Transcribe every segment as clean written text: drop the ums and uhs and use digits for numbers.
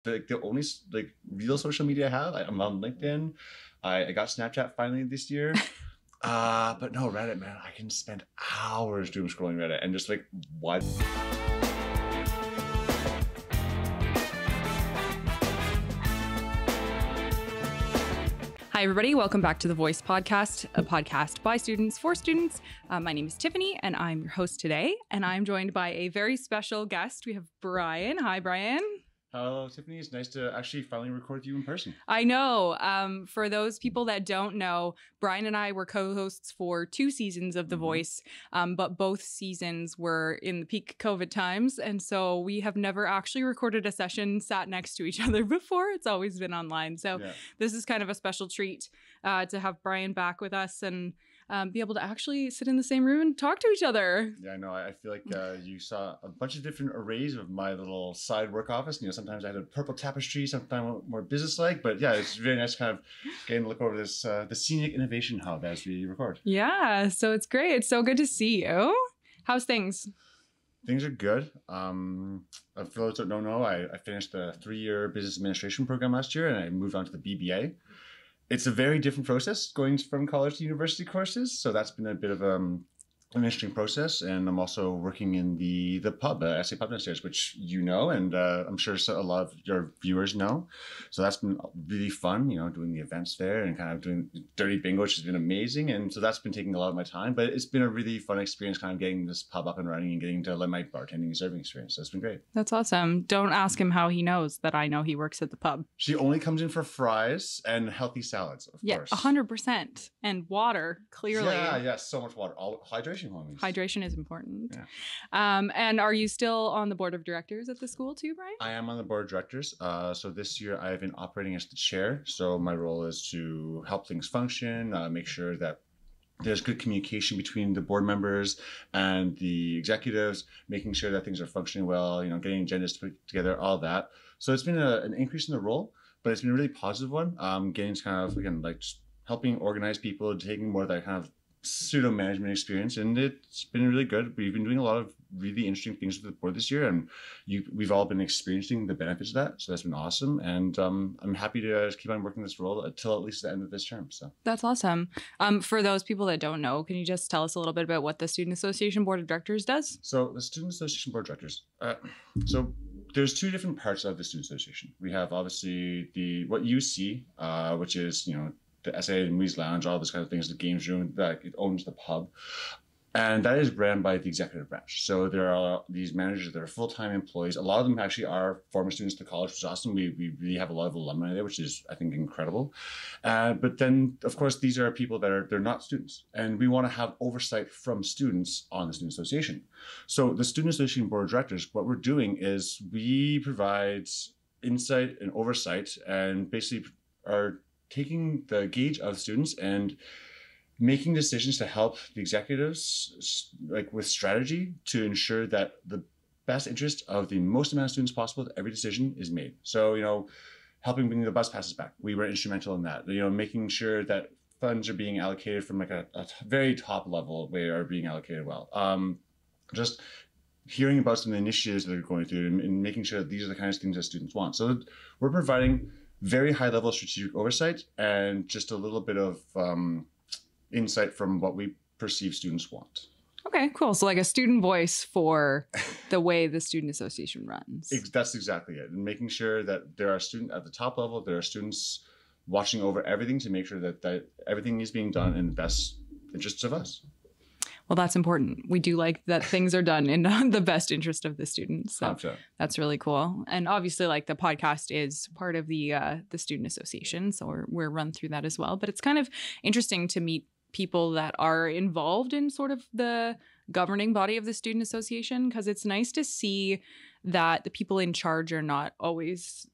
the only real social media I have. I'm on LinkedIn. I got Snapchat finally this year. But no, Reddit, man, I can spend hours doom scrolling Reddit and just like what. Hi, everybody. Welcome back to The Voice Podcast, a podcast by students for students. My name is Tiffany, and I'm your host today. And I'm joined by a very special guest. We have Bryan. Hi, Bryan. Hello, Tiffany. It's nice to actually finally record with you in person. I know. For those people that don't know, Bryan and I were co-hosts for 2 seasons of The Voice, but both seasons were in the peak COVID times. And so we have never actually recorded a session sat next to each other before. It's always been online. So This is kind of a special treat to have Bryan back with us and be able to actually sit in the same room and talk to each other. Yeah, I know. I feel like you saw a bunch of different arrays of my little side work office. You know, sometimes I had a purple tapestry, sometimes more business-like. But yeah, it's very nice kind of getting to look over this, the Scenic Innovation Hub as we record. Yeah, so it's great. It's so good to see you. How's things? Things are good. For those that don't know, I finished the 3-year business administration program last year, and I moved on to the BBA. It's a very different process going from college to university courses. So that's been a bit of an interesting process. And I'm also working in the pub, SA Pub downstairs, which you know, and I'm sure a lot of your viewers know. So that's been really fun, you know, doing the events there and kind of doing dirty bingo, which has been amazing. And so that's been taking a lot of my time, but it's been a really fun experience kind of getting this pub up and running and getting to let my bartending and serving experience. So it's been great. That's awesome. Don't ask him how he knows that I know he works at the pub. She only comes in for fries and healthy salads, of course. Yeah, 100%. And water, clearly. Yeah, so much water. All hydration. Homies. Hydration is important. Yeah. And are you still on the board of directors at the school too, Bryan? I am on the board of directors. So this year I've been operating as the chair. So my role is to help things function, make sure that there's good communication between the board members and the executives, making sure that things are functioning well, you know, getting agendas put together, all that. So it's been an increase in the role, but it's been a really positive one. Getting to kind of, again, like just helping organize people, taking more of that kind of pseudo management experience, and it's been really good. We've been doing a lot of really interesting things with the board this year, and we've all been experiencing the benefits of that. So that's been awesome, and I'm happy to keep on working this role until at least the end of this term. So that's awesome. For those people that don't know, can you just tell us a little bit about what the Student Association Board of Directors does? So the Student Association Board of Directors. So there's 2 different parts of the Student Association. We have obviously what you see, which is, you know, the SA and Movies Lounge, all this kind of things, the games room that it owns the pub. And that is ran by the executive branch. So there are these managers that are full-time employees. A lot of them actually are former students to college, which is awesome. We really have a lot of alumni there, which is, I think, incredible. But then, of course, these are people that they're not students. And we want to have oversight from students on the Student Association. So the Student Association Board of Directors, what we're doing is we provide insight and oversight and basically are taking the gauge of students and making decisions to help the executives, like with strategy, to ensure that the best interest of the most amount of students possible at every decision is made. So, you know, helping bring the bus passes back. We were instrumental in that. You know, making sure that funds are being allocated from like a very top level where are being allocated well. Just hearing about some of the initiatives that are going through and making sure that these are the kinds of things that students want. So we're providing very high level strategic oversight and just a little bit of insight from what we perceive students want. Okay, cool. So like a student voice for the way the Student Association runs. That's exactly it. And making sure that there are students at the top level, there are students watching over everything to make sure that everything is being done in the best interests of us. Well, that's important. We do like that things are done in the best interest of the students. So that's really cool. And obviously, like the podcast is part of the Student Association. So we're run through that as well. But it's kind of interesting to meet people that are involved in sort of the governing body of the Student Association, because it's nice to see that the people in charge are not always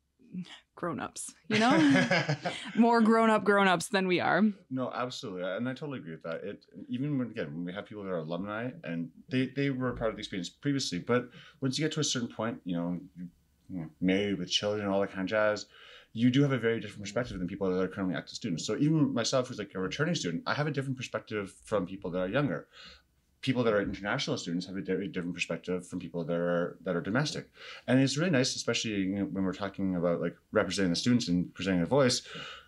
grown-ups, you know, more grown-ups than we are. No, absolutely. And I totally agree with that. Even when we have people that are alumni and they were part of the experience previously, but once you get to a certain point, you know, married with children and all that kind of jazz, you do have a very different perspective than people that are currently active students. So even myself, who's like a returning student, I have a different perspective from people that are younger. people that are international students have a very different perspective from people that are domestic. And it's really nice, especially when we're talking about like representing the students and presenting a voice.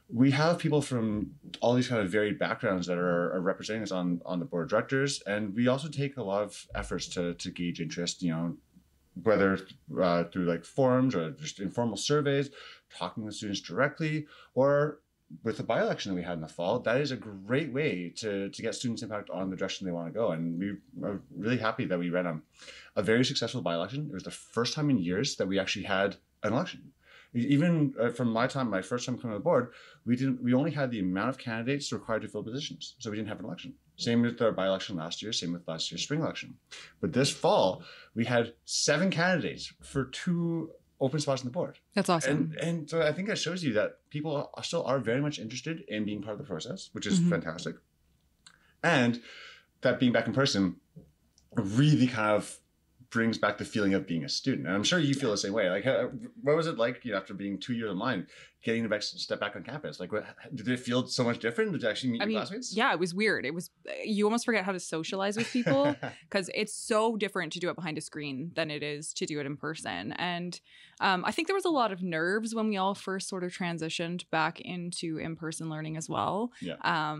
We have people from all these kind of varied backgrounds that are representing us on the board of directors. And we also take a lot of efforts to gauge interest, whether through like forums or just informal surveys, talking with students directly, or with the by-election that we had in the fall. That is a great way to get students' impact on the direction they want to go. And we are really happy that we ran a very successful by-election. It was the first time in years that we actually had an election. Even from my first time coming on the board, we only had the amount of candidates required to fill positions. So we didn't have an election. Same with our by-election last year, same with last year's spring election. But this fall, we had 7 candidates for 2 open spots on the board. That's awesome. And so I think that shows you that people still are very much interested in being part of the process, which is fantastic. And that being back in person really kind of brings back the feeling of being a student. And I'm sure you feel the same way. Like, what was it like, after being 2 years online, getting to step back on campus? Like, did it feel so much different? Did you actually meet your classmates? Yeah, it was weird. You almost forget how to socialize with people because it's so different to do it behind a screen than it is to do it in person. And I think there was a lot of nerves when we all first sort of transitioned back into in-person learning as well. Yeah.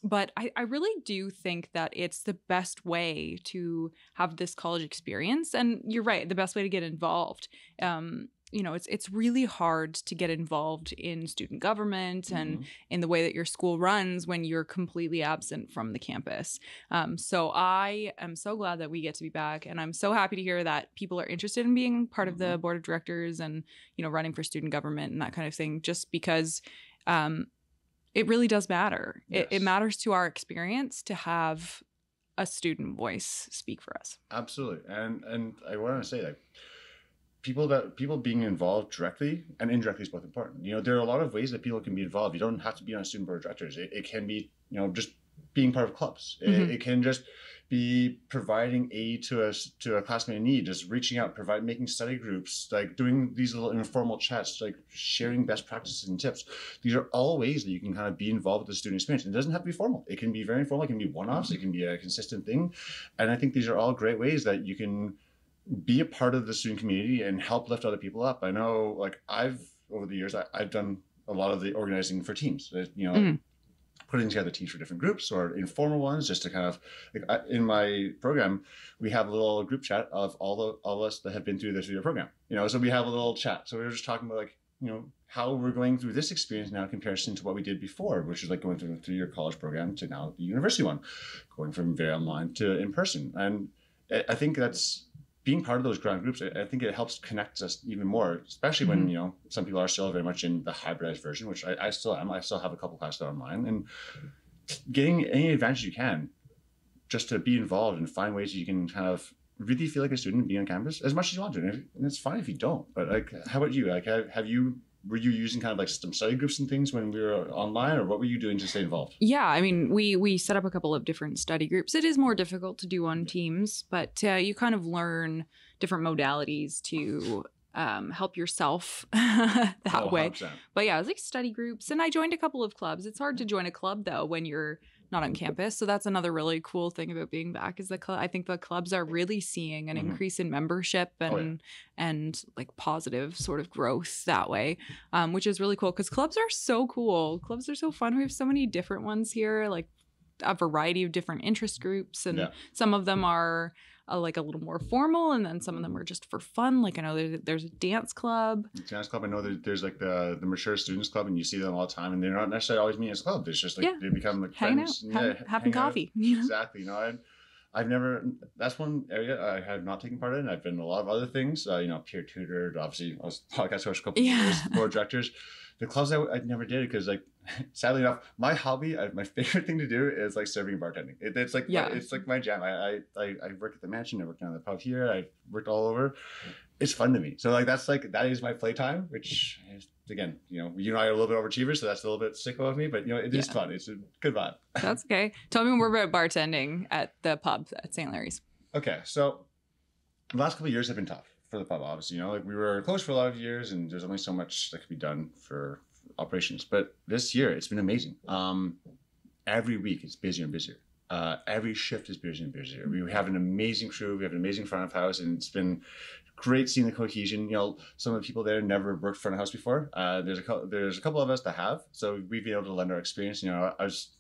But I really do think that it's the best way to have this college experience. And you're right, the best way to get involved. It's really hard to get involved in student government and in the way that your school runs when you're completely absent from the campus. So I am so glad that we get to be back. And I'm so happy to hear that people are interested in being part of the board of directors and, running for student government and that kind of thing, just because it really does matter. Yes. It matters to our experience to have a student voice speak for us. Absolutely. And I want to say that people being involved directly and indirectly is both important. There are a lot of ways that people can be involved. You don't have to be on a student board of directors. It can be, just being part of clubs. It can just be providing aid to a classmate in need, just reaching out, making study groups, like doing these little informal chats, like sharing best practices and tips. These are all ways that you can kind of be involved with the student experience. It doesn't have to be formal. It can be very informal. It can be one-offs. It can be a consistent thing. And I think these are all great ways that you can be a part of the student community and help lift other people up. I know, like, over the years, I've done a lot of the organizing for teams, putting together teams for different groups or informal ones, just to kind of, in my program, we have a little group chat of all of us that have been through this video program, so we have a little chat. So we were just talking about how we're going through this experience now in comparison to what we did before, which is like going through a 3-year college program to now the university one, going from very online to in person. And I think that's being part of those ground groups. I think it helps connect us even more, especially when, some people are still very much in the hybridized version, which I still am. I still have a couple classes online, and getting any advantage you can just to be involved and find ways you can kind of really feel like a student being on campus as much as you want to. And it's fine if you don't, but how about you? Were you using kind of like some study groups and things when we were online, or what were you doing to stay involved? Yeah, I mean, we set up a couple of different study groups. It is more difficult to do on Teams, but you kind of learn different modalities to help yourself that way. 100%. But yeah, it was like study groups, and I joined a couple of clubs. It's hard to join a club though when you're not on campus. So that's another really cool thing about being back is I think the clubs are really seeing an increase in membership and like positive sort of growth that way, which is really cool because clubs are so cool. Clubs are so fun. We have so many different ones here, like a variety of different interest groups, and some of them are like a little more formal, and then some of them are just for fun. Like I know there's a dance club. I know there's like the mature students club, and you see them all the time, and they're not necessarily always meeting as a club. It's just like they become like friends, having coffee. Exactly. I've never. That's one area I have not taken part in. I've been in a lot of other things. Peer tutored. Obviously, I was podcast host a couple of years, board directors. The clubs I never did because, like, sadly enough, my hobby, my favorite thing to do is like serving and bartending. It's like it's like my jam. I work at the mansion. I work down at the pub here. I worked all over. It's fun to me. So that is my playtime. Which is, again, you and I are a little bit overachievers, so that's a little bit sicko of me. But it is fun. It's a good vibe. That's okay. Tell me more about bartending at the pub at St.Larry's. Okay, so the last couple of years have been tough for the pub, obviously. We were closed for a lot of years, and there's only so much that could be done for operations. But this year, it's been amazing. Every week, it's busier and busier. every shift is busier and busier. We have an amazing crew. We have an amazing front of house, and it's been great seeing the cohesion. You know, some of the people there never worked front of house before. There's a couple of us that have, so we've been able to lend our experience. You know, it's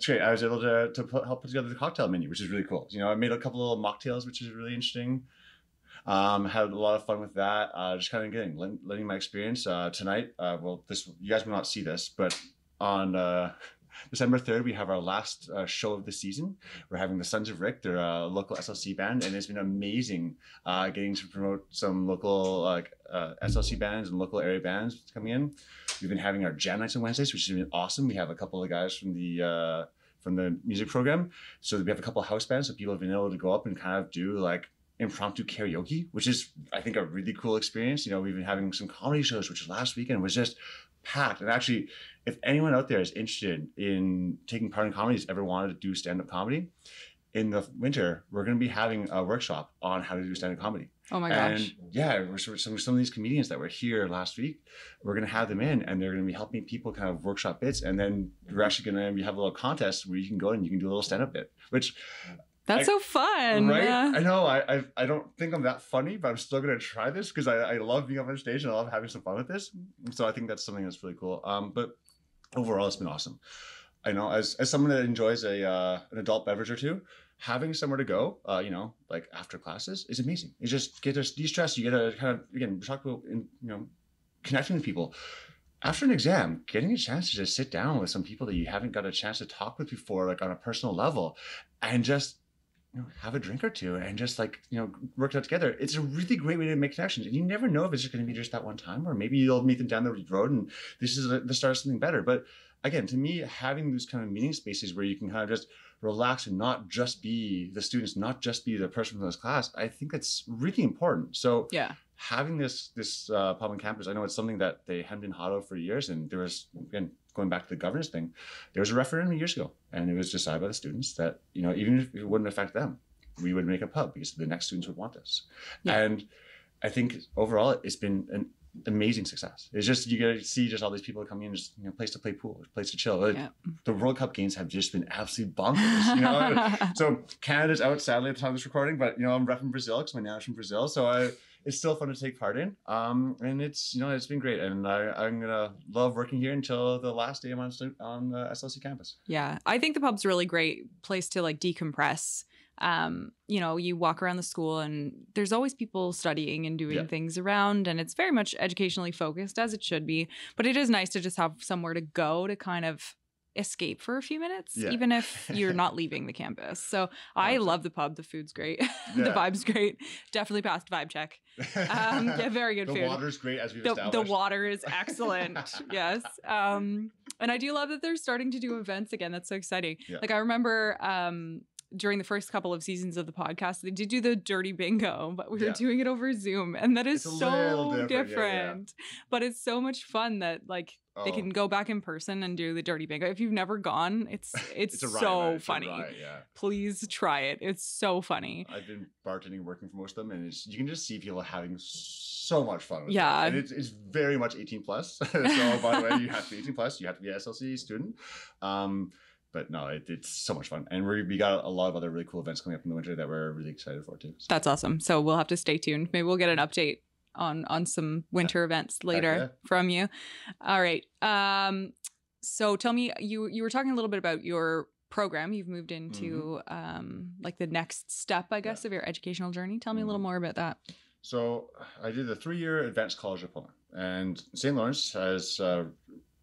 great. I was able to help put together the cocktail menu, which is really cool. You know, I made a couple of little mocktails, which is really interesting. Had a lot of fun with that. Just kind of letting my experience tonight. Well, you guys will not see this, but on December 3rd, we have our last show of the season. We're having the Sons of Rick. They're a local SLC band, and it's been amazing getting to promote some local SLC bands and local area bands coming in. We've been having our jam nights on Wednesdays, which has been awesome. We have a couple of guys from the music program. So we have a couple of house bands, so people have been able to go up and kind of do like impromptu karaoke, which is, I think, a really cool experience. You know, we've been having some comedy shows, which last weekend was just packed. And actually, if anyone out there is interested in taking part in comedy, has ever wanted to do stand-up comedy, in the winter, we're going to be having a workshop on how to do stand-up comedy. Oh my gosh. And yeah, some of these comedians that were here last week, we're going to have them in, and they're going to be helping people kind of workshop bits. And then we're actually going to have a little contest where you can go and you can do a little stand-up bit, which... That's so fun. Right? I know. I don't think I'm that funny, but I'm still going to try this because I love being up on stage and I love having some fun with this. So I think that's something that's really cool. But overall, it's been awesome. I know as someone that enjoys an adult beverage or two, having somewhere to go, you know, like after classes is amazing. You just get to de-stress. You get to kind of, again, talk about, you know, connecting with people. After an exam, getting a chance to just sit down with some people that you haven't got a chance to talk with before, like on a personal level, and just, you know, have a drink or two and just like, you know, work it out together. It's a really great way to make connections. And you never know if it's just going to be just that one time, or maybe you'll meet them down the road and this is the start of something better. But again, to me, having those kind of meeting spaces where you can kind of just relax and not just be the students, not just be the person from this class, I think that's really important. So yeah, having this pub on campus, I know it's something that they hemmed and hawed for years. And there was, again, going back to the governance thing, there was a referendum years ago, and it was decided by the students that, you know, even if it wouldn't affect them, we would make a pub because the next students would want this. Yeah. And I think overall, it's been an amazing success. It's just, you get to see just all these people coming in, just, you know, place to play pool, place to chill. Yeah. The World Cup games have just been absolutely bonkers, you know. So Canada's out, sadly, at the time of this recording, but, you know, I'm repping Brazil because my nan's from Brazil, so it's still fun to take part in. And it's, you know, it's been great. And I'm going to love working here until the last day I'm on SLC campus. Yeah. I think the pub's a really great place to like decompress. You know, you walk around the school and there's always people studying and doing things around, and it's very much educationally focused, as it should be. But it is nice to just have somewhere to go to kind of escape for a few minutes, even if you're not leaving the campus. So I love the pub. The food's great. The vibe's great. Definitely passed vibe check. Yeah, very good food. The water's great, as we've established. The water is excellent. Yes. And I do love that they're starting to do events again. That's so exciting. Yeah. Like I remember during the first couple of seasons of the podcast, they did do the dirty bingo, but we were doing it over Zoom, and that is so different. But it's so much fun that like they can go back in person and do the dirty bingo. If you've never gone, it's so funny. Please try it. It's so funny. I've been bartending, working for most of them, and you can just see people having so much fun with it. And it's very much 18 plus. So by the way, you have to be 18 plus. You have to be an SLC student. But no, it's so much fun. And we got a lot of other really cool events coming up in the winter that we're really excited for too. So. That's awesome. So we'll have to stay tuned. Maybe we'll get an update on some winter events later from you. All right. So tell me, you were talking a little bit about your program. You've moved into like the next step, I guess, of your educational journey. Tell me a little more about that. So I did a 3-year advanced college diploma, and St. Lawrence has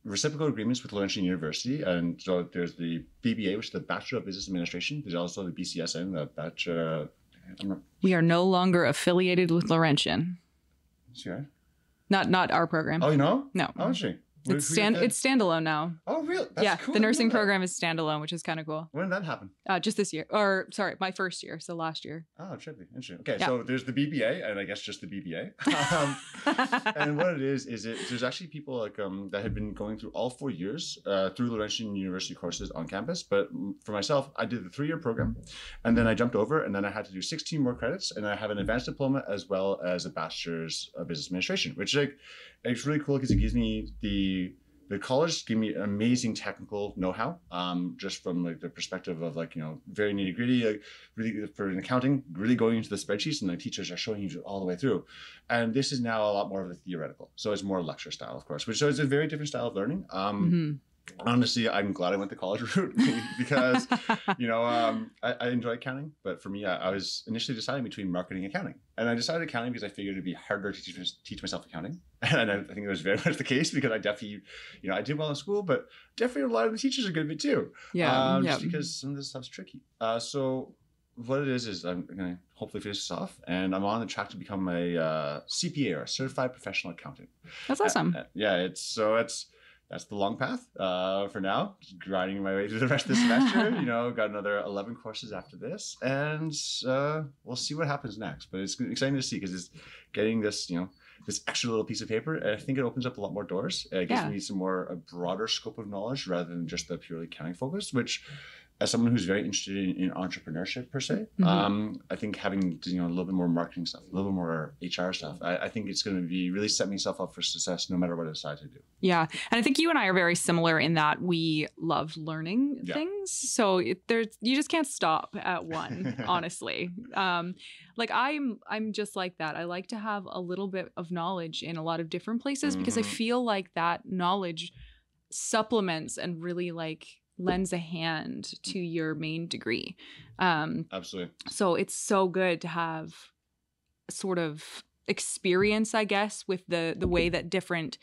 reciprocal agreements with Laurentian University, and so there's the BBA, which is the Bachelor of Business Administration. There's also the BCSN, the Bachelor. We are no longer affiliated with Laurentian. Sure. Not our program. Oh, you know? No. Oh, interesting. It's standalone now. Oh, really? That's cool. The nursing program is standalone, which is kind of cool. When did that happen? Just this year. Or, sorry, my first year. So last year. Oh, it should be. Interesting. Okay, so there's the BBA, and I guess just the BBA. And what it is there's actually people like that had been going through all 4 years through Laurentian University courses on campus. But for myself, I did the 3-year program, and then I jumped over, and then I had to do 16 more credits, and I have an advanced diploma as well as a Bachelor's of Business Administration, which like it's really cool because it gives me the the college gave me amazing technical know-how, just from like the perspective of like, very nitty gritty, like really for an accounting, really going into the spreadsheets, and the teachers are showing you all the way through. And this is now a lot more of a theoretical. So it's more lecture style, of course, which is a very different style of learning. Honestly, I'm glad I went the college route because, I enjoy accounting. But for me, I was initially deciding between marketing and accounting. And I decided accounting because I figured it'd be harder to teach myself accounting. And I think it was very much the case because I definitely, I did well in school, but definitely a lot of the teachers are good at it too. Just because some of this stuff's tricky. So what it is I'm going to hopefully finish this off. And I'm on the track to become a CPA, or a certified professional accountant. That's awesome. That's the long path for now. Just grinding my way through the rest of the semester. Got another 11 courses after this, and we'll see what happens next. But it's exciting to see because it's getting this, this extra little piece of paper. And I think it opens up a lot more doors. It gives me a broader scope of knowledge rather than just the purely accounting focus, which, as someone who's very interested in entrepreneurship per se, I think having a little bit more marketing stuff, a little bit more HR stuff, I think it's going to be really set myself up for success no matter what I decide to do. Yeah. And I think you and I are very similar in that we love learning things. So you just can't stop at one, honestly. Like I'm just like that. I like to have a little bit of knowledge in a lot of different places because I feel like that knowledge supplements and really lends a hand to your main degree. Absolutely. So it's so good to have sort of experience, I guess, with the way that different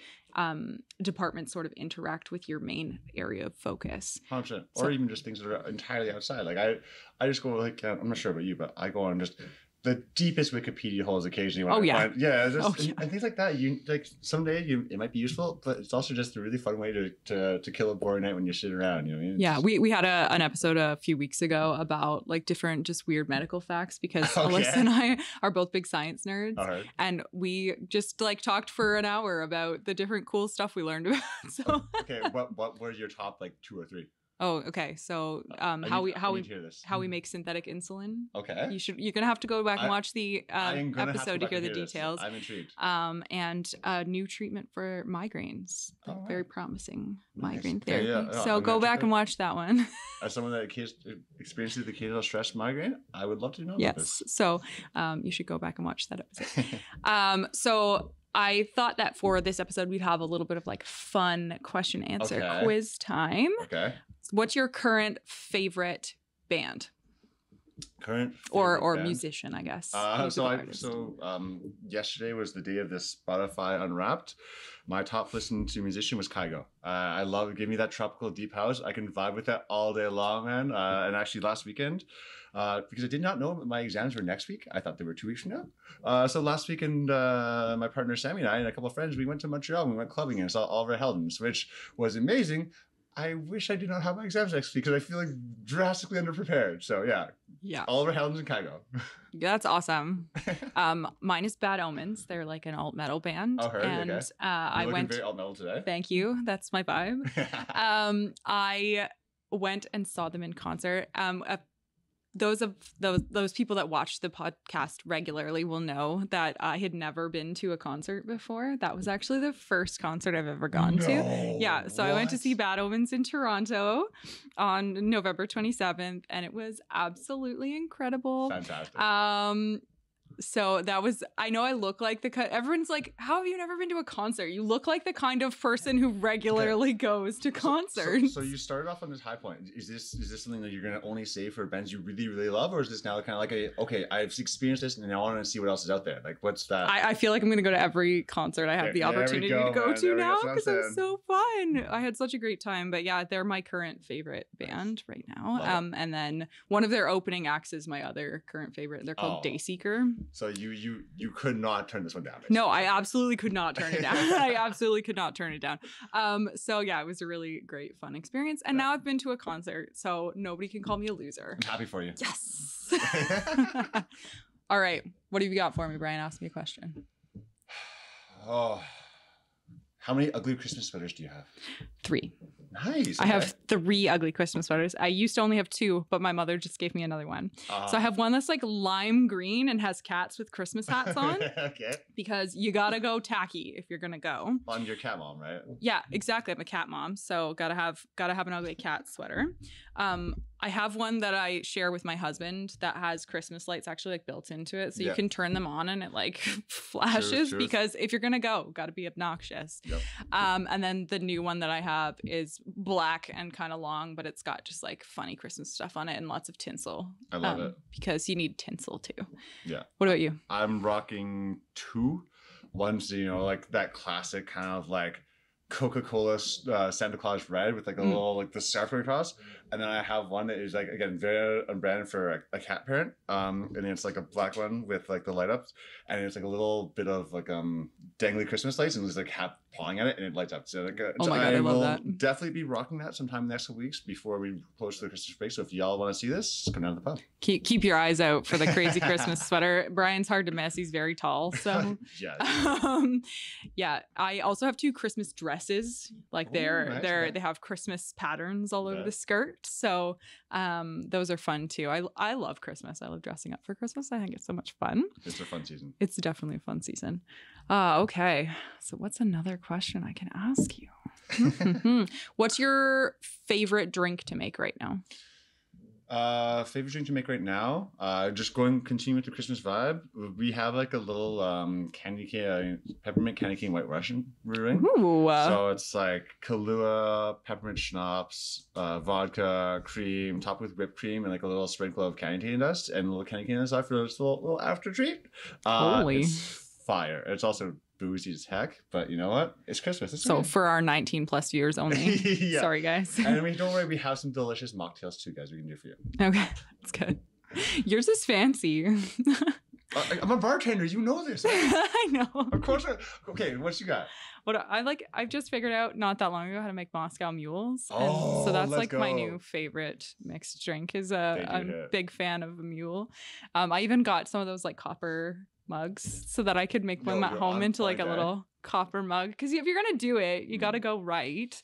departments sort of interact with your main area of focus. 100%. Or even just things that are entirely outside. Like I just go I'm not sure about you, but I go on just the deepest Wikipedia holes occasionally. And things like that. You someday it might be useful, but it's also just a really fun way to kill a boring night when you're sitting around. We had an episode a few weeks ago about different just weird medical facts because Alyssa and I are both big science nerds, and we just talked for an hour about the different cool stuff we learned about. So what were your top 2 or 3? Oh, okay. So, how we make synthetic insulin. Okay. You're gonna have to go back and watch the episode to hear the details. I'm intrigued. And a new treatment for migraines. Very promising migraine therapy. So go back and watch that one. As someone that experiences the occasional stress migraine, I would love to know about this. So, you should go back and watch that episode. So I thought that for this episode, we'd have a little bit of fun question answer quiz time. Okay. What's your current favorite band? Or musician, I guess. Yesterday was the day of this Spotify Unwrapped. My top listened to musician was Kygo. I love it. Give me that tropical deep house. I can vibe with that all day long, man. And actually last weekend, because I did not know my exams were next week. I thought they were 2 weeks from now. So last weekend, my partner Sammy and I and a couple of friends, we went to Montreal. We went clubbing and saw Oliver Heldens, which was amazing. I wish I did not have my exams next week because I feel drastically underprepared. So yeah. Oliver Heldens and Kygo. That's awesome. Mine is Bad Omens. They're an alt metal band. I went very alt metal today. Thank you. That's my vibe. I went and saw them in concert. Those people that watch the podcast regularly will know that I had never been to a concert before. That was actually the first concert I've ever gone to. Yeah. So I went to see Bad Omens in Toronto on November 27th, and it was absolutely incredible. Fantastic. So that was, I know I look like everyone's like, how have you never been to a concert? You look like the kind of person who regularly goes to concerts. So you started off on this high point. Is this something that you're going to only say for bands you really, really love? Or is this now kind of okay, I've experienced this and I want to see what else is out there? What's that? I feel like I'm going to go to every concert I have the opportunity to go to now because it's so fun. I had such a great time. But yeah, they're my current favorite band right now. And then one of their opening acts is my other current favorite. They're called Dayseeker. So you could not turn this one down. Basically. No, I absolutely could not turn it down. I absolutely could not turn it down. So yeah, it was a really great, fun experience. And now I've been to a concert, so nobody can call me a loser. I'm happy for you. Yes. All right. What have you got for me, Brian? Ask me a question. Oh, how many ugly Christmas sweaters do you have? 3. Nice. I have 3 ugly Christmas sweaters. I used to only have 2, but my mother just gave me another one. So I have one that's like lime green and has cats with Christmas hats on. Okay. Because you gotta go tacky if you're gonna go. On your cat mom, right? Yeah, exactly. I'm a cat mom, so gotta have an ugly cat sweater. I have one that I share with my husband that has Christmas lights actually like built into it, so you can turn them on and it like flashes. True. Because if you're gonna go, gotta be obnoxious. Yep. And then the new one that I have is black and kind of long, but it's got just like funny Christmas stuff on it and lots of tinsel. I love it because you need tinsel too. Yeah. What about you? I'm rocking 2. One's, you know, like that classic kind of like Coca-Cola Santa Claus red with like a little like the scarf going across, and then I have one that is like, again, very on brand for a cat parent, and it's like a black one with like the light ups, and it's like a little bit of like dangly Christmas lights, and there's like cat pawing at it, and it lights up. So like, oh my God, I love that. Definitely be rocking that sometime in the next couple weeks before we close to the Christmas break. So if y'all want to see this, come down to the pub. Keep your eyes out for the crazy Christmas sweater. Brian's hard to miss. He's very tall, so yeah. I also have 2 Christmas dresses. Like they have Christmas patterns all over the skirt. So those are fun too. I love Christmas. I love dressing up for Christmas. I think it's so much fun. It's a fun season. It's definitely a fun season. Okay. So what's another question I can ask you? What's your favorite drink to make right now? Favorite drink to make right now? Just continue with the Christmas vibe. We have like a little peppermint candy cane white Russian brewing. Ooh. So it's like Kahlua, peppermint schnapps, vodka, cream, topped with whipped cream, and like a little sprinkle of candy cane dust and a little candy cane dust for a little after treat. Holy. It's fire. It's also boozy as heck, but you know what? It's Christmas. It's so for our 19 plus viewers only. Yeah. Sorry, guys. And don't worry, we have some delicious mocktails too, guys. We can do for you. Okay, that's good. Yours is fancy. I'm a bartender. You know this. I know. Of course. Okay, what you got? What I've just figured out not that long ago how to make Moscow mules. So that's like my new favorite mixed drink. I'm a big fan of a mule. I even got some of those like copper mugs so that I could make them at home into like a little copper mug. Because if you're gonna do it, you got to go right.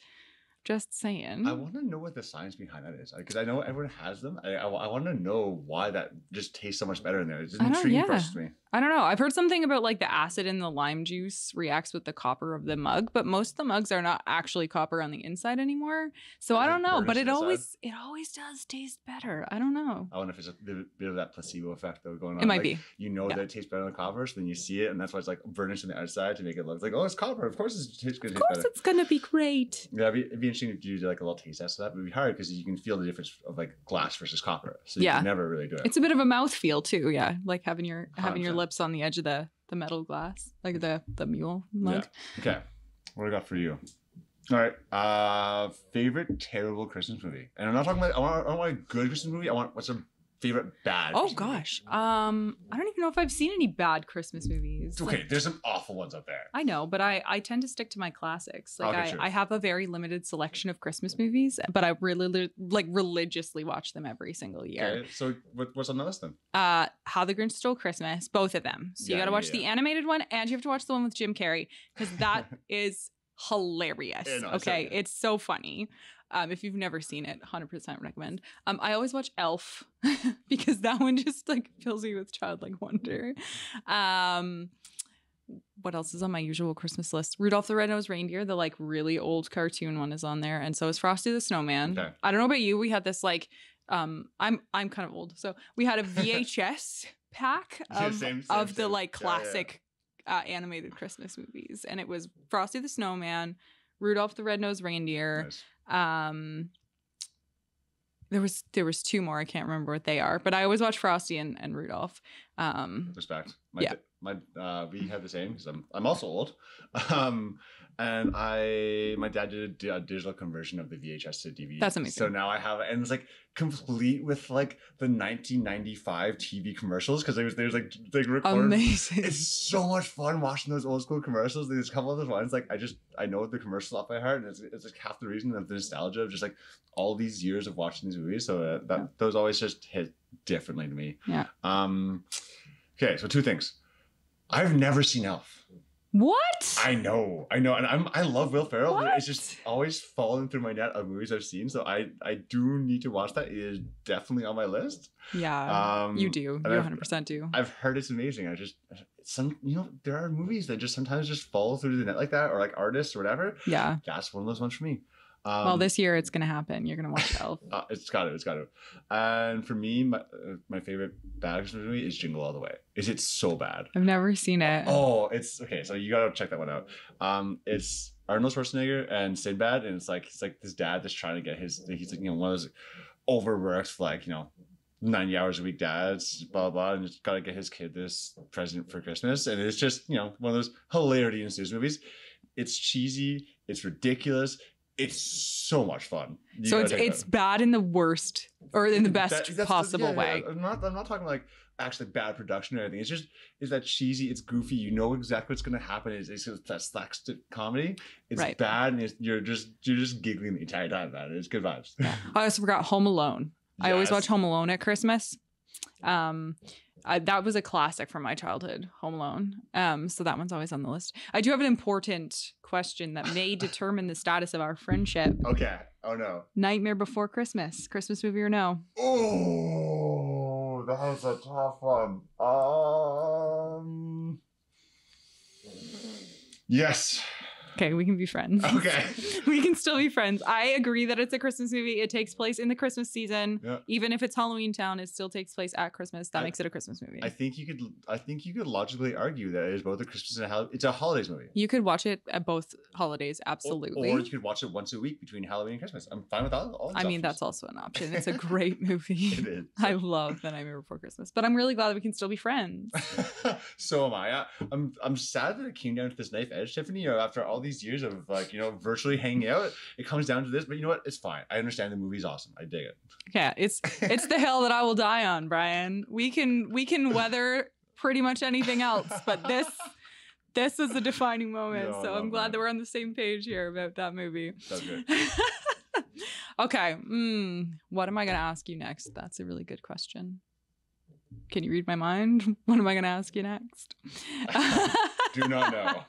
Just saying. I want to know what the science behind that is, because I know everyone has them. I want to know why that just tastes so much better in there. It's an intriguing process to me. I don't know. I've heard something about like the acid in the lime juice reacts with the copper of the mug, but most of the mugs are not actually copper on the inside anymore. So I don't know, but it always does taste better. I don't know. I wonder if it's a bit of that placebo effect though going on. It might be. You know that it tastes better on the copper, so then you see it, and that's why it's like burnished on the outside to make it look like, oh, it's copper. Of course, it tastes good. Of course, it's gonna be great. Yeah, it'd be interesting to do like a little taste test of that, but it'd be hard because you can feel the difference of like glass versus copper. So you can never really do it. It's a bit of a mouthfeel too. Yeah, like having your lips on the edge of the metal glass, like the mule mug. Yeah. Okay, what do I got for you? All right, favorite terrible Christmas movie, and I'm not talking about. I don't want a good Christmas movie. I want what's a favorite bad. Oh gosh, I don't even know if I've seen any bad Christmas movies. Okay, there's some awful ones out there. I know, but I tend to stick to my classics. Like I have a very limited selection of Christmas movies, but I really religiously watch them every single year. Okay, so what's on the list then? How the Grinch Stole Christmas, both of them. So you got to watch the animated one, and you have to watch the one with Jim Carrey because that is hilarious. Okay, it's so funny. If you've never seen it, 100% recommend. I always watch Elf because that one just like fills me with childlike wonder. What else is on my usual Christmas list? Rudolph the Red-Nosed Reindeer, the like really old cartoon one, is on there, and so is Frosty the Snowman. Okay. I don't know about you. We had this like I'm kind of old, so we had a VHS pack of the like classic animated Christmas movies, and it was Frosty the Snowman, Rudolph the Red-Nosed Reindeer. Nice. There was 2 more. I can't remember what they are, but I always watch Frosty and Rudolph. Respect. We have the same because I'm also old. And my dad did a digital conversion of the VHS to DVD. That's amazing. So now I have it, and it's like complete with like the 1995 TV commercials because there's like recorded. Amazing. It's so much fun watching those old school commercials. There's a couple of those ones like I know the commercials off by heart, and it's like half the reason of the nostalgia of just like all these years of watching these movies. So those always just hit differently to me. Yeah. Okay, so 2 things. I've never seen Elf. What? I know, and I love Will Ferrell. What? But it's just always fallen through my net of movies I've seen. So I do need to watch that. It is definitely on my list. Yeah, you do. You 100% do. I've heard it's amazing. There are movies that just sometimes just fall through the net like that, or like artists or whatever. Yeah, that's one of those ones for me. Well, this year it's gonna happen. You're gonna watch Elf. It's got to. And for me, my favorite bad Christmas movie is Jingle All the Way. Is so bad? I've never seen it. Oh, it's okay. So you gotta check that one out. It's Arnold Schwarzenegger and Sinbad, and it's like this dad that's trying to get he's like one of those overworked 90 hours a week dads, blah blah, and just gotta get his kid this present for Christmas, and it's just one of those hilarity ensues movies. It's cheesy. It's ridiculous. It's so much fun. So it's bad in the worst or in the best possible way. I'm not talking like actually bad production or anything. It's that cheesy. It's goofy. You know exactly what's going to happen. It's that slapstick comedy. It's right. Bad, and you're just giggling the entire time about it. It's good vibes. Yeah. I also forgot Home Alone. Yes. I always watch Home Alone at Christmas. That was a classic from my childhood, Home Alone. So that one's always on the list. I do have an important question that may determine the status of our friendship. Okay. Oh no. Nightmare Before Christmas. Christmas movie or no? Oh, that was a tough one. Yes. Okay, we can be friends. Okay. We can still be friends. I agree that it's a Christmas movie. It takes place in the Christmas season. Yeah. Even if it's Halloween Town, it still takes place at Christmas. That makes it a Christmas movie. I think you could logically argue that it is both a Christmas and it's a holidays movie. You could watch it at both holidays, absolutely. Or you could watch it once a week between Halloween and Christmas. I'm fine with all I mean, that's also an option. It's a great movie. It is. I love The Nightmare Before Christmas. But I'm really glad that we can still be friends. So am I. I'm sad that it came down to this knife edge, Tiffany. After all these years of virtually hanging out, it comes down to this. But you know what? It's fine. I understand the movie's awesome. I dig it. Yeah, it's the hill that I will die on, Brian. We can weather pretty much anything else, but this is a defining moment. So I'm glad that we're on the same page here about that movie. That's good. Okay. What am I going to ask you next? That's a really good question. Can you read my mind? What am I going to ask you next? Do not know.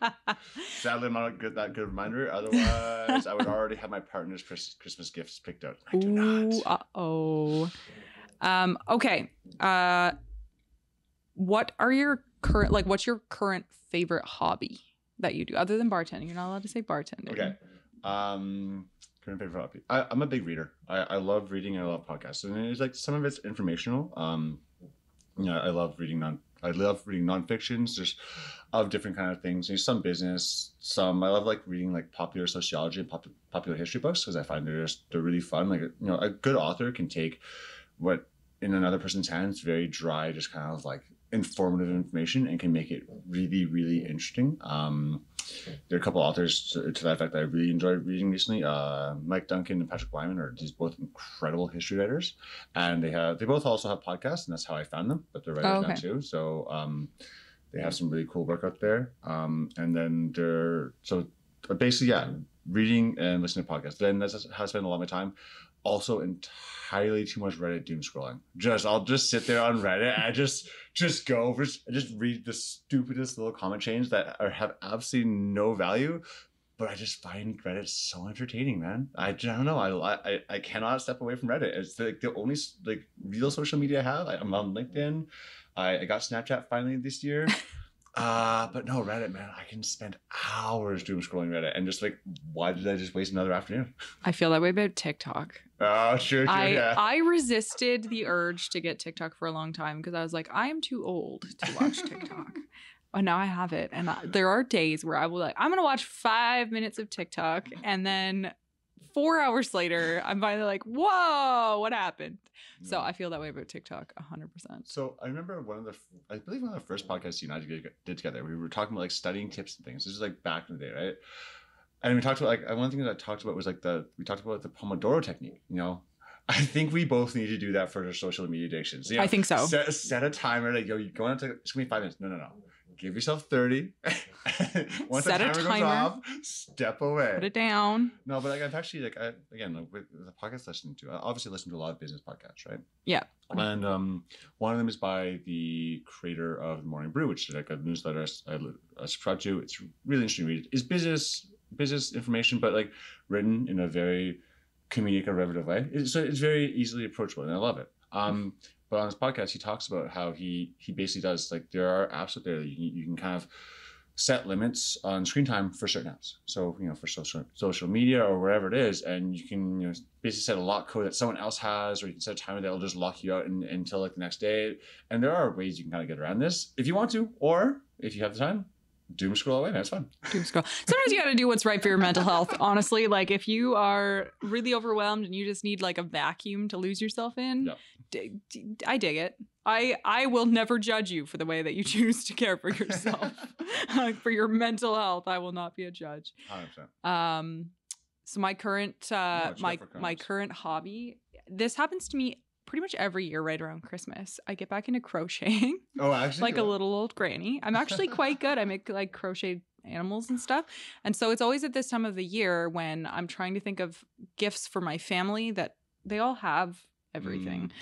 Sadly, I'm not that good reminder. Otherwise, I would already have my partner's Christmas gifts picked out. I do not. Uh-oh. Okay. What are your what's your current favorite hobby that you do other than bartending? You're not allowed to say bartending. Okay. Current favorite hobby. I'm a big reader. I love reading and I love podcasts. And it's some of it's informational. I love reading non-fictions, just of different kind of things. Some business, some I love reading popular sociology and popular history books because I find they're really fun. A good author can take what in another person's hands very dry, just kind of informative information and can make it really, really interesting. There are a couple authors to that effect that I really enjoyed reading recently. Mike Duncan and Patrick Wyman are these both incredible history writers, and they both also have podcasts, and that's how I found them. But they're writers now too, so they have some really cool work out there. And then basically reading and listening to podcasts. Then that's how I spend a lot of my time. Also entirely too much Reddit doom scrolling. I'll just sit there on Reddit and just go over, just read the stupidest little comment chains that have absolutely no value, but I just find Reddit so entertaining, man. I don't know. I cannot step away from Reddit. It's the only real social media I have. I'm on LinkedIn. I got Snapchat finally this year. But no, Reddit, man, I can spend hours doom scrolling Reddit and just why did I just waste another afternoon? I feel that way about TikTok. Oh, sure, yeah. I resisted the urge to get TikTok for a long time because I was like, I am too old to watch TikTok. But now I have it. And there are days where I will I'm going to watch 5 minutes of TikTok and then 4 hours later, I'm finally whoa, what happened? No. So I feel that way about TikTok 100%. So I remember one of the first podcasts you and I did together, we were talking about studying tips and things. This is back in the day, right? And we talked about one thing that I talked about was we talked about the Pomodoro technique, I think we both need to do that for our social media addictions. I think so. Set a timer, you go into, it's going to be 5 minutes. No. give yourself 30. Once Set the a timer timer. goes off, step away. Put it down. No, but like I've actually with the podcast listening to, I obviously listen to a lot of business podcasts, right? Yeah. And one of them is by the creator of The Morning Brew, which is like a newsletter I subscribe to. It's really interesting to read. It's business information, but like written in a very comedic or riveting way. So it's very easily approachable, and I love it. But on his podcast, he talks about how he basically does, like, there are apps out there that you can kind of set limits on screen time for certain apps. So, for social media or wherever it is, and you can basically set a lock code that someone else has, or you can set a timer that'll just lock you out until like the next day. And there are ways you can kind of get around this if you want to, or if you have the time. Doom scroll away, man. It's fun. Doom scroll. Sometimes you got to do what's right for your mental health. Honestly, like if you are really overwhelmed and you just need like a vacuum to lose yourself in, I dig it. I will never judge you for the way that you choose to care for yourself. For your mental health, I will not be a judge. 100%. So my current my current hobby, this happens to me pretty much every year right around Christmas. I get back into crocheting. Oh, actually? Like a little old granny. I'm actually quite good. I make like crocheted animals and stuff. And so it's always at this time of the year when I'm trying to think of gifts for my family that they all have everything.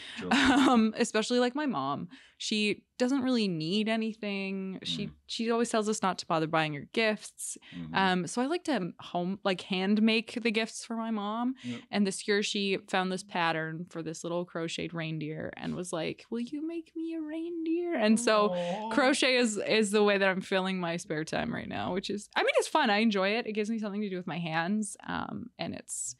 Especially like my mom. She doesn't really need anything. She always tells us not to bother buying her gifts. So I like to hand make the gifts for my mom. And this year she found this pattern for this little crocheted reindeer and was like, will you make me a reindeer? And so crochet is the way that I'm filling my spare time right now, which is, I mean, it's fun. I enjoy it. It gives me something to do with my hands. And it's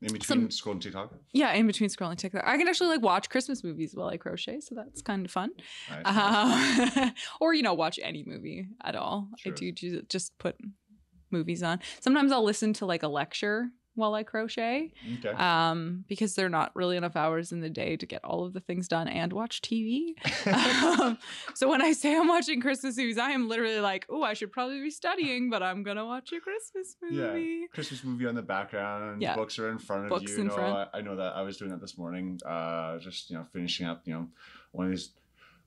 in between scrolling TikTok? Yeah, in between scrolling TikTok. I can actually like watch Christmas movies while I crochet, so that's kind of fun. Nice. Or, watch any movie at all. Sure. I do just put movies on. Sometimes I'll listen to like a lecture while I crochet. Okay. Because there are not really enough hours in the day to get all of the things done and watch TV. So when I say I'm watching Christmas movies, I am literally like, oh, I should probably be studying, but I'm gonna watch a Christmas movie. Yeah, Christmas movie on the background. Yeah. Books are in front of you. I know that. I was doing that this morning. Just finishing up. One of these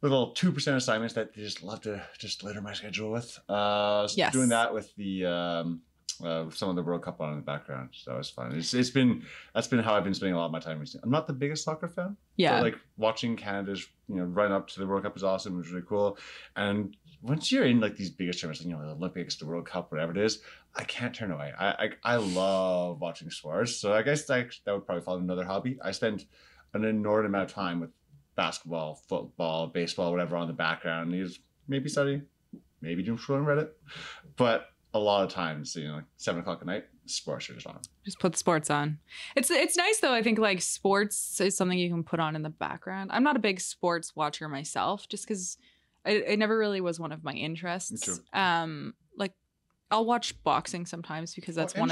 little 2% assignments that they just love to just litter my schedule with. Yes. Doing that with the. Some of the World Cup on in the background, so that was fun. That's been how I've been spending a lot of my time recently. I'm not the biggest soccer fan, but like watching Canada's run up to the World Cup is awesome. It was really cool. And once you're in like these biggest tournaments, like the Olympics, the World Cup, whatever it is, I can't turn away. I love watching sports. So I guess that would probably fall another hobby. I spend an inordinate amount of time with basketball, football, baseball, whatever on the background. You just maybe study, maybe doom scrolling Reddit, but a lot of times, like 7 o'clock at night, sports are just on. Just put sports on. It's nice though. I think like sports is something you can put on in the background. I'm not a big sports watcher myself, just because it never really was one of my interests. True. Like I'll watch boxing sometimes because that's one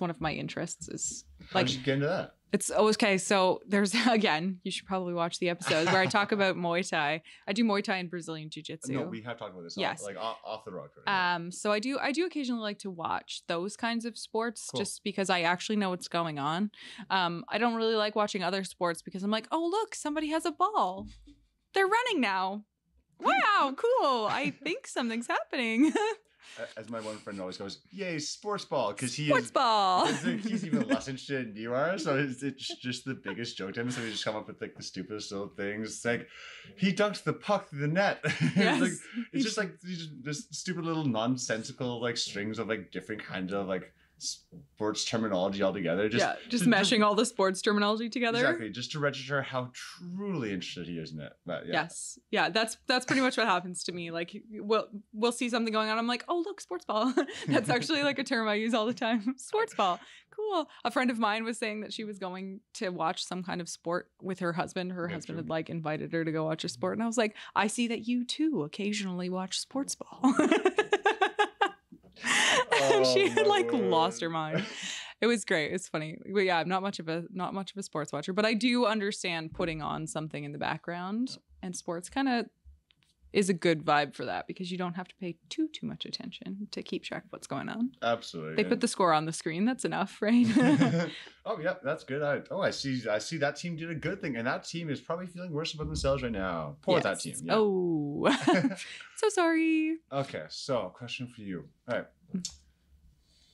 of my interests. Is like, how did you get into that? It's okay. So there's again, you should probably watch the episodes where I talk about Muay Thai. I do Muay Thai and Brazilian Jiu-Jitsu. No, we have talked about this. Yes. Off the road. Right? So I do occasionally like to watch those kinds of sports just because I actually know what's going on. I don't really like watching other sports because I'm like, oh look, somebody has a ball. They're running now. Wow, cool. I think something's happening. As my one friend always goes, yay, sports ball, because he's even less interested than you are, so it's just the biggest joke to him. So we just come up with like the stupidest little things. It's like he dunked the puck through the net. Yes. it's just like just stupid little nonsensical like strings of like different kinds of like sports terminology all together. Just meshing all the sports terminology together. Exactly, just to register how truly interested he is in it. But yeah. Yes, yeah, that's pretty much what happens to me. Like we'll see something going on. I'm like, oh look, sports ball. That's actually like a term I use all the time. Sports ball. Cool. A friend of mine was saying that she was going to watch some kind of sport with her husband. Her husband had like invited her to go watch a sport, and I was like, I see that you too occasionally watch sports ball. She had like lost her mind. It was great. It's funny. But yeah, I'm not much of a sports watcher, but I do understand putting on something in the background, and sports kind of is a good vibe for that because you don't have to pay too much attention to keep track of what's going on. Absolutely. They put the score on the screen. That's enough, right? Oh yeah, that's good. I see that team did a good thing, and that team is probably feeling worse about themselves right now. Poor that team. Yeah. Oh, so sorry. Okay, so question for you. All right.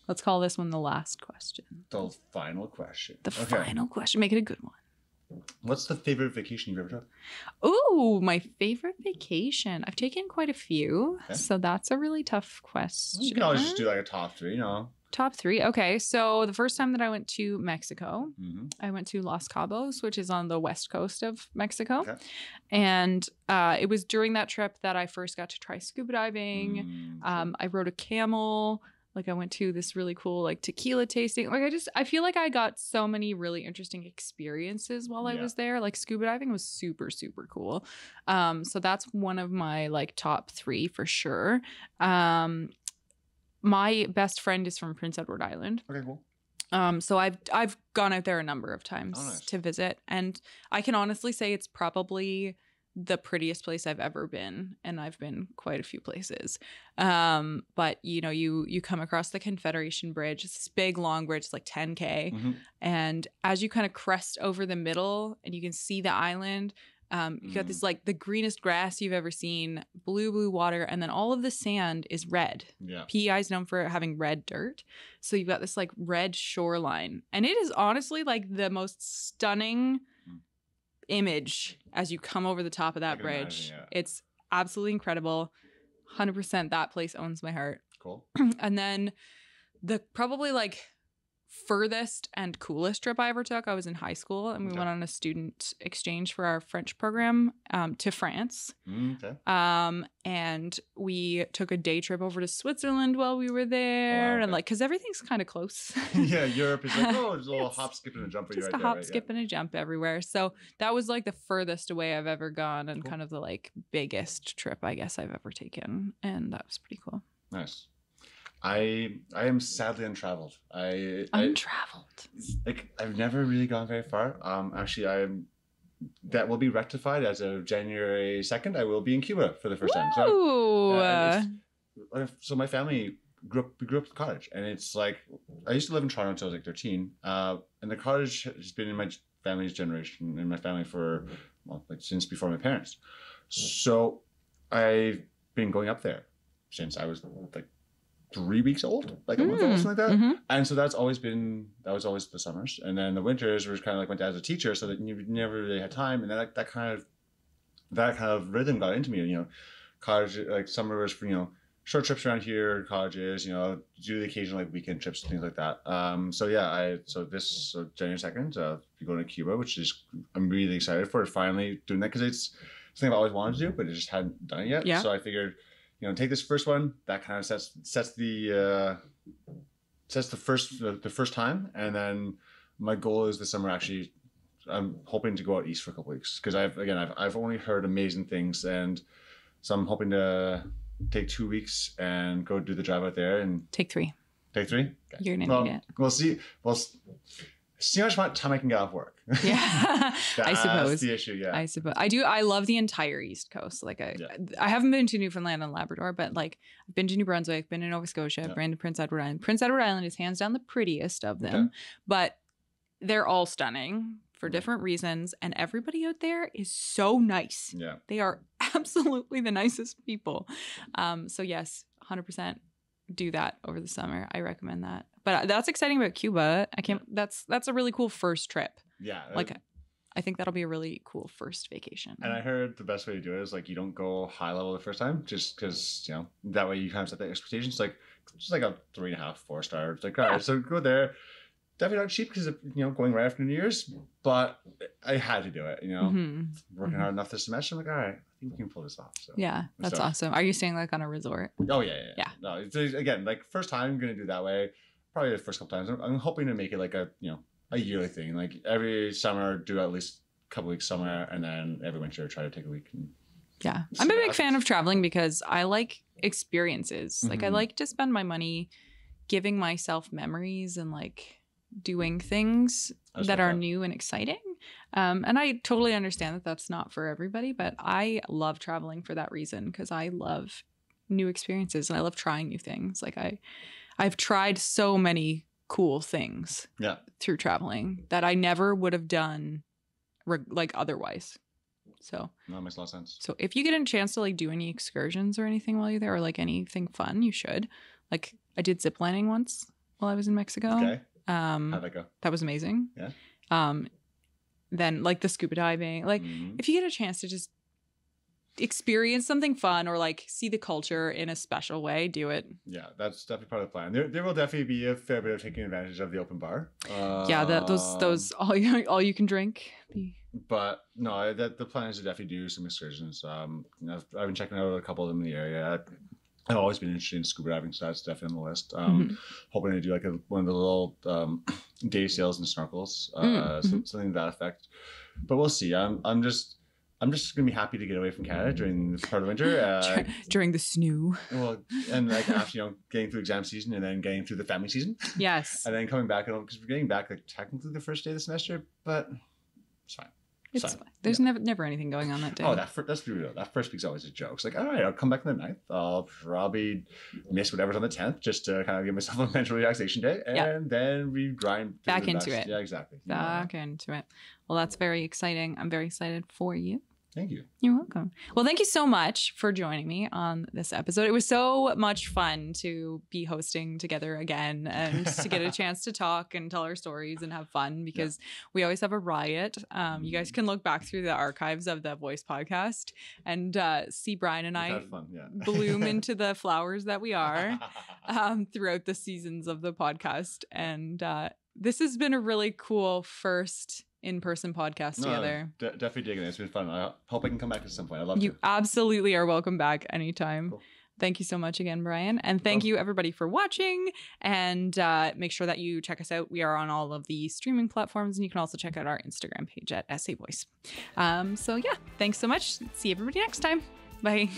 Let's call this one the last question. The final question. Final question. Make it a good one. What's the favorite vacation you've ever took? Oh, my favorite vacation. I've taken quite a few, so that's a really tough question. You can always just do like a top 3, Top 3. Okay, so the first time that I went to Mexico, I went to Los Cabos, which is on the west coast of Mexico. Okay. And it was during that trip that I first got to try scuba diving. I rode a camel. Like I went to this really cool like tequila tasting. Like I feel like I got so many really interesting experiences while I was there. Like scuba diving was super, super cool. So that's one of my like top 3 for sure. My best friend is from Prince Edward Island. Okay, cool. So I've gone out there a number of times to visit, and I can honestly say it's probably the prettiest place I've ever been, and I've been quite a few places. But you come across the Confederation Bridge. It's this big long bridge, it's like 10K. And as you kind of crest over the middle and you can see the island, you got this like the greenest grass you've ever seen, blue water, and then all of the sand is red. Yeah. PEI is known for having red dirt. So you've got this like red shoreline. And it is honestly like the most stunning image as you come over the top of that bridge. Imagine, yeah. It's absolutely incredible. 100% that place owns my heart. Cool. And then the probably like furthest and coolest trip I ever took, I was in high school and we went on a student exchange for our French program to France. And we took a day trip over to Switzerland while we were there. And like, because everything's kind of close. Yeah, Europe is like, there's a little hop, skip, and a jump. Just a hop, skip, and a jump everywhere. So that was like the furthest away I've ever gone and kind of the like biggest trip I guess I've ever taken. And that was pretty cool. Nice. I am sadly untraveled. Untraveled. I've never really gone very far. Actually, that will be rectified as of January 2nd. I will be in Cuba for the first time. So my family grew up in the cottage, and it's like I used to live in Toronto until I was like 13. And the cottage has been in my family's generation, in my family for since before my parents. So I've been going up there since I was like 3 weeks old, like a month old, something like that. And so that was always the summers, and then the winters was kind of like my dad's a teacher, so that you never really had time, and then that kind of rhythm got into me. College, like summer was for short trips around here, colleges, do the occasional like weekend trips and things like that. So January 2nd, you're going to Cuba, which is I'm really excited for finally doing that because it's something I've always wanted to do, but I just hadn't done it yet. Yeah. So I figured, take this first one. That kind of sets the first time, and then my goal is this summer. Actually, I'm hoping to go out east for a couple weeks because I've only heard amazing things, and so I'm hoping to take 2 weeks and go do the drive out there and take 3. Take 3. Okay. You're gonna need it. We'll see. See how much time I can get off work. Yeah, I suppose. That's the issue, yeah. I suppose. I do. I love the entire East Coast. Like I haven't been to Newfoundland and Labrador, but like I've been to New Brunswick, been to Nova Scotia, been to Prince Edward Island. Prince Edward Island is hands down the prettiest of them, but they're all stunning for different reasons. And everybody out there is so nice. Yeah. They are absolutely the nicest people. So yes, 100%. Do that over the summer. I recommend that. But that's exciting about Cuba. That's a really cool first trip. Yeah. I think that'll be a really cool first vacation. And I heard the best way to do it is like you don't go high level the first time, just because that way you kind of set the expectations. Like just like a 3.5, 4 star. It's like all right, so go there. Definitely not cheap because of going right after New Year's, but I had to do it. Working hard enough this semester. I'm like, all right, I think we can pull this off. So yeah, that's awesome. Are you staying like on a resort? Oh yeah. No, it's, again, like first time I'm gonna do that way. Probably the first couple times. I'm hoping to make it like a yearly thing. Like every summer, do at least a couple weeks somewhere, and then every winter try to take a week. Yeah, I'm a big fan of traveling because I like experiences. Like I like to spend my money giving myself memories and like doing things that are new and exciting. And I totally understand that that's not for everybody, but I love traveling for that reason, because I love new experiences and I love trying new things. Like I've tried so many cool things through traveling that I never would have done like otherwise. So that makes a lot of sense. So if you get a chance to like do any excursions or anything while you're there, or like anything fun, you should. Like I did ziplining once while I was in Mexico. Okay. How'd that go? That was amazing. Yeah. Then like the scuba diving, like if you get a chance to just experience something fun or like see the culture in a special way, do it. Yeah, that's definitely part of the plan. There will definitely be a fair bit of taking advantage of the open bar. Those all you can drink. But no, the plan is to definitely do some excursions. I've been checking out a couple of them in the area. I've always been interested in scuba diving, so that's definitely on the list. Hoping to do like one of the little day sails and snorkels, something to that effect. But we'll see. I'm just gonna be happy to get away from Canada during this part of winter. During the snow. Well, and like after getting through exam season and then getting through the family season. Yes. And then coming back, because we're getting back like technically the first day of the semester, but it's fine. It's fine. There's never anything going on that day. Oh, that's real. That first week's always a joke. It's like, all right, I'll come back on the 9th. I'll probably miss whatever's on the 10th just to kind of give myself a mental relaxation day. And then we grind back into it. Yeah, exactly. Back into it. Well, that's very exciting. I'm very excited for you. Thank you. You're welcome. Well, thank you so much for joining me on this episode. It was so much fun to be hosting together again and to get a chance to talk and tell our stories and have fun, because we always have a riot. You guys can look back through the archives of the Voice podcast and see Bryan and I bloom into the flowers that we are throughout the seasons of the podcast. And this has been a really cool first in-person podcast together. Definitely digging it. It's been fun. I hope I can come back at some point. I'd love to. You absolutely are welcome back anytime. Cool. Thank you so much again, Bryan. And thank you everybody for watching. And make sure that you check us out. We are on all of the streaming platforms, and you can also check out our Instagram page at SA Voice. So yeah, thanks so much. See everybody next time. Bye.